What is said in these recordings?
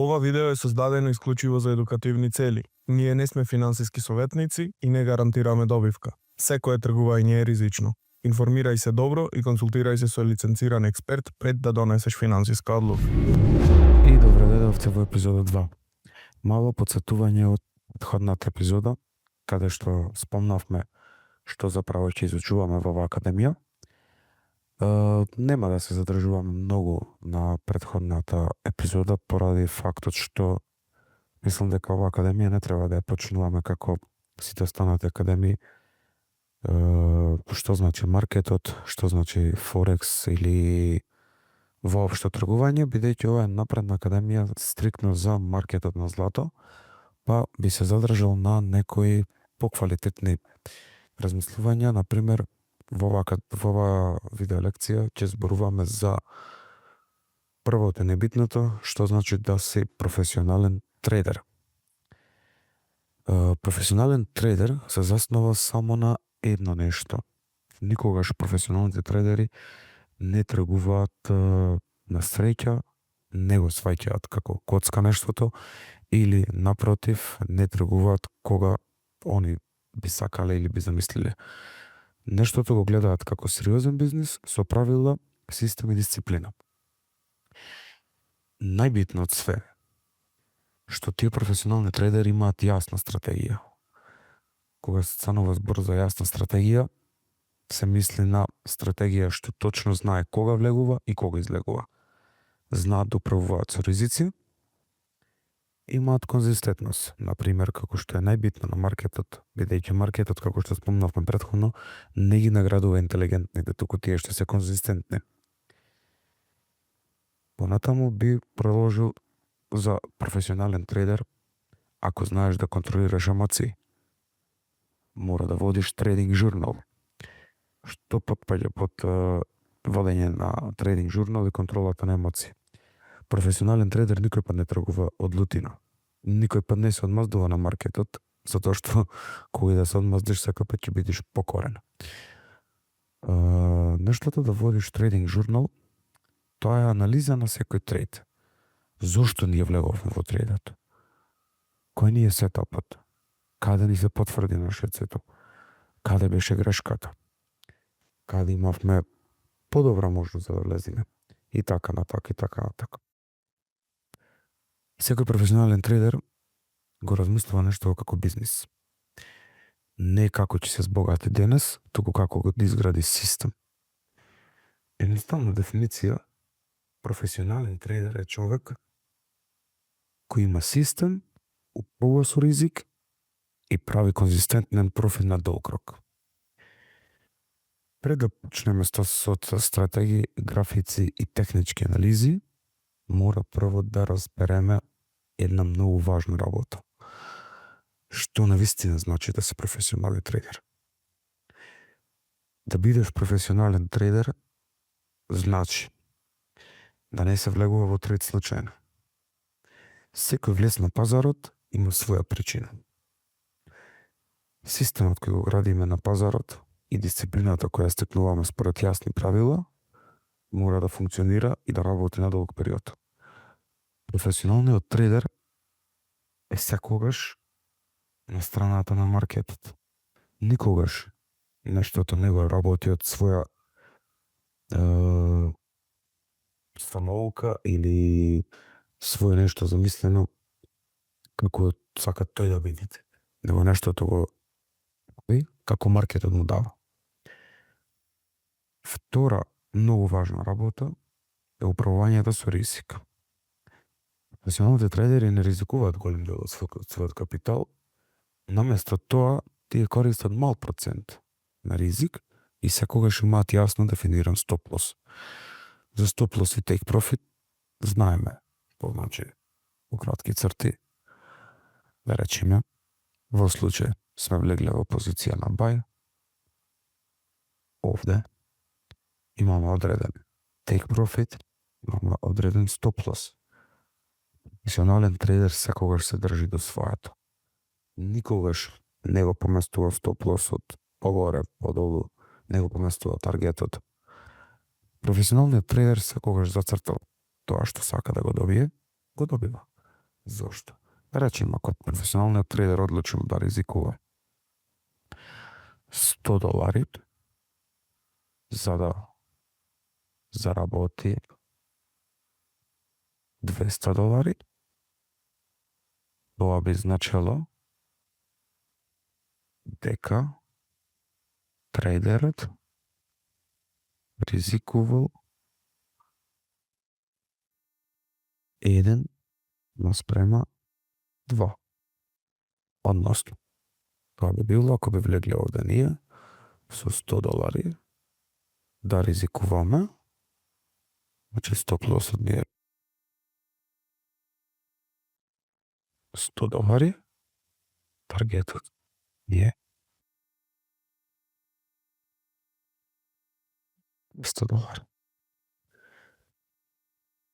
Ова видео е создадено исклучиво за едукативни цели. Ние не сме финансиски советници и не гарантираме добивка. Секое тргување е ризично. Информирај се добро и консултирај се со лиценциран експерт пред да донесеш финансиска одлука. И добре дојдовте во епизода 2. Мало подсетување од предходната епизода, каде што спомнавме што заправо ќе изучуваме во оваа академија. Нема да се задржуваме многу на предходната епизода поради фактот што мислам дека оваа академија не треба да ја почнуваме како сите останати академии. Што значи маркетот, што значи Форекс или воопшто тргување, бидејќи ова е напредна академија стриктно за маркетот на злато, па би се задржал на некои поквалитетни размислувања. Например, во оваа видеолекција ќе зборуваме за првото небитното, што значи да си професионален трейдер. Професионален трейдер се заснова само на едно нешто. Никогаш професионалните трейдери не тргуваат на среќа, не го сваќаат како коцка нештото, или напротив, не тргуваат кога они би сакале или би замислиле. Нештото го гледаат како сериозен бизнис со правила, систем и дисциплина. Најбитно од све, што тие професионални трейдери имаат јасна стратегија. Кога се станува збор за јасна стратегија, се мисли на стратегија што точно знае кога влегува и кога излегува. Знаат да управуваат со ризици, имаат конзистентност, например, како што е најбитно на маркетот, бидејќи маркетот, како што спомнавме претходно, не ги наградува интелигентните, туку тие што се конзистентни. Понатаму би продолжил за професионален трейдер, ако знаеш да контролираш емоции, мора да водиш трейдинг журнал. Што потпаѓа под водење на трейдинг журнал и контролата на емоции. Професионален трейдер никој пат не тргува од лутина. Никој пат не се одмаздува на маркетот, затоа што кога да се одмаздиш, секој пат ќе бидеш покорен. Нештото да водиш трейдинг журнал, тоа е анализа на секој трейд. Зошто ние влеговме во трейдот? Кој ни е сетапот? Каде ни се потврди нашиот сетап? Каде беше грешката? Каде имавме подобра можност да влеземе? И така натака, и така натака. Секој професионален трейдер го размислува нешто како бизнис. Не како ќе се збогати денес, туку како го изгради систем. Едноставна дефиниција, професионален трейдер е човек кој има систем, управува со ризик и прави конзистентен профит на долг рок. Пред да почнеме со стратегии, графици и технички анализи, мора прво да разбереме една многу важна работа. Што навистина значи да си професионален трейдер? Да бидеш професионален трейдер значи да не се влегува во трейд случајно. Секој влез на пазарот има своја причина. Системот кој го градиме на пазарот и дисциплината која стекнуваме според јасни правила мора да функционира и да работи на долг период. Професионалниот трейдер е секогаш на страната на маркетот. Никогаш нештото не го работи од своја самоука или своје нешто замислено како сака тој да биде. Него нештото го како маркетот му дава. Втора многу важна работа е управувањето со ризик. Професионалните трейдери не ризикуваат голем дел од својот капитал, наместо тоа тие користат мал процент на ризик и секогаш имаат јасно дефиниран стоп лос. За стоп лос и take profit знаеме, што значи во кратки црти, да речеме, во случај сме влегле во позиција на buy, овде имаме одреден take profit, имаме одреден стоп лос. Професионален трейдер секогаш се држи до своето. Никогаш не го поместува стоп лосот погоре, подолу, не го поместува таргетот. Професионалниот трейдер секогаш зацртал тоа што сака да го добие, го добива. Зошто? Речеме, ако професионалниот трейдер одлучил да ризикува $100 за да заработи $200, тоа би значело дека трейдерот ризикувал 1:2. Односно, тоа би било ако би влегле овде ние со $100 да ризикуваме, значи 100 плюс од ние $100, таргетот е $100.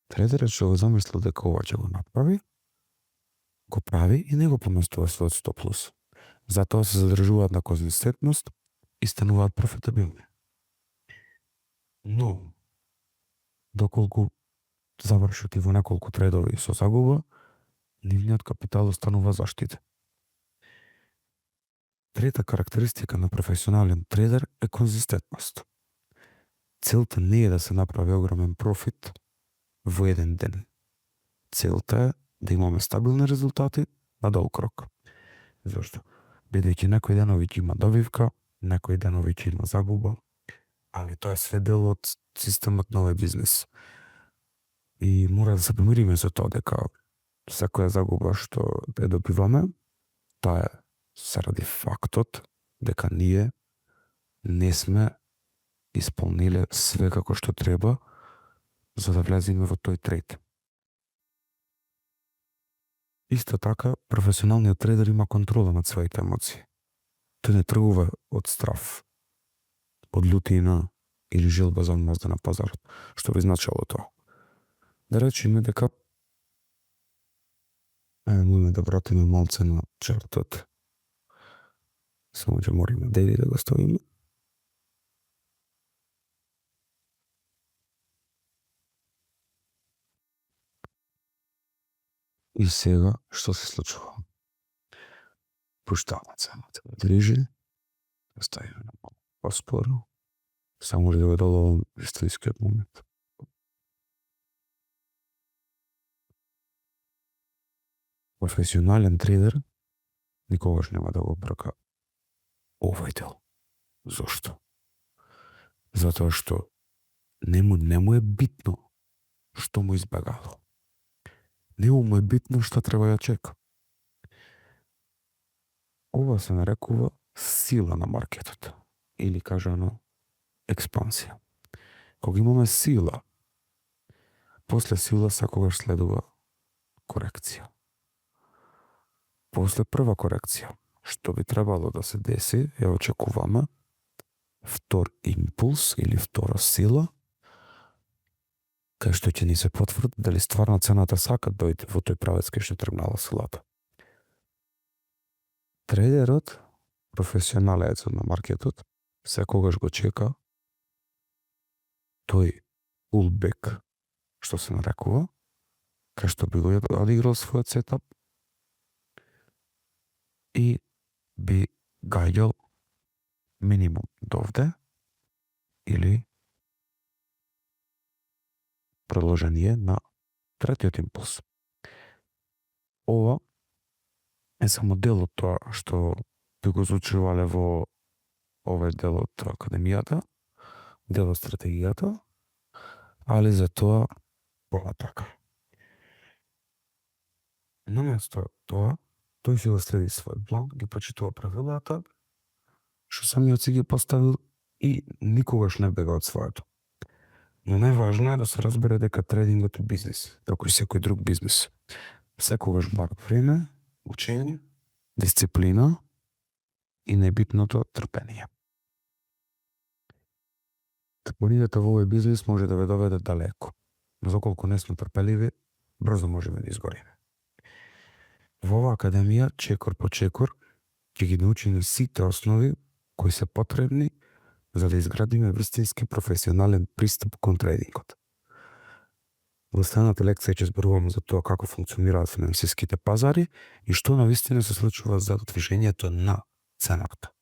Трейдерот што го замислил дека ова ќе го направи, го прави и не го поместува својот 100 плюс. Затоа се задржуваат на конзистентност и стануваат профитабилни. Но, доколку завршат и во неколку трейдови со загуба, нивниот капитал останува заштитен. Трета карактеристика на професионален трейдер е конзистентност. Целта не е да се направи огромен профит во еден ден. Целта е да имаме стабилни резултати на долг рок. Зошто? Бидејќи некои денови ќе има добивка, некои денови ќе има загуба, али тоа е све дел од системот на овој бизнес. И мора да се помириме со тоа дека секоја загуба што ја добиваме, тоа е заради фактот дека ние не сме исполниле све како што треба за да влеземе во тој трейд. Исто така, професионалниот трейдер има контрола над своите емоции. Тој не тргува од страв, од лутина или желба за одмазда на пазарот. Што би значило тоа? Да речеме дека можеме да вратиме малце на чартот. Само ќе мориме дејли да го ставиме. И сега, што се случува? Пуштаме цената да движи, да ставиме на малко поспоро, само да го доловам историскиот момент. Професионален трейдер никогаш нема да го брака овој дел. Зошто? Затоа што не му е битно што му избегало. Не му е битно што треба да чека. Ова се нарекува сила на маркетот, или кажано експансија. Кога имаме сила, после сила секогаш следува корекција. После прва корекција, што би требало да се деси, ја очекуваме втор импулс или втора сила, кај што ќе ни се потврди дали стварно цената сака дојде во тој правец кај што тргнала силата. Трейдерот, професионалецот на маркетот, секогаш го чека тој pullback, што се нарекува, кај што би го одиграл својот сетап и би гаѓал минимум довде или продолжение на третиот импулс. Ова е само дел од тоа што би го изучувале во овој дел од академијата, дел од стратегијата, али за тоа така. Наместо тоа, тој си го следи свој план, ги прочитува правилата, што самиот си ги поставил и никогаш не бега од своето. Но најважно е да се разбере дека трейдингот е бизнес, како и секој друг бизнес. Секогаш бара време, учење, дисциплина и небитното трпение. Трпението во овој бизнес може да ве доведе далеко, но доколку не сме трпеливи, брзо можеме да изгориме. Во оваа академија, чекор по чекор, ќе ги научиме сите основи кои се потребни за да изградиме вистински професионален пристап кон трейдингот. Во следната лекција ќе зборуваме за тоа како функционираат финансиските пазари и што навистина се случува за движењето на цената.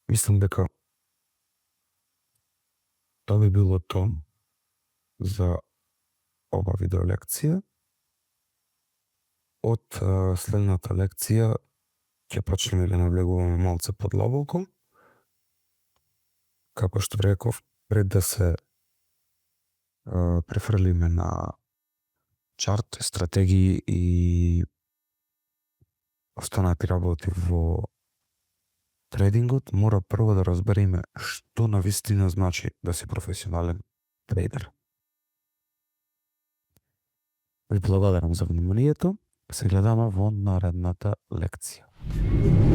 Мислам дека тоа би било тоа за ова видеолекција. Од следната лекција ќе почнеме да навлегуваме малце подлабоко. Како што реков, пред да се префрлиме на чарт, стратегии и останати работи во трейдингот, мора прво да разбереме што навистина значи да си професионален трейдер. Ви благодарам за вниманието. Се гледаме во наредната лекција.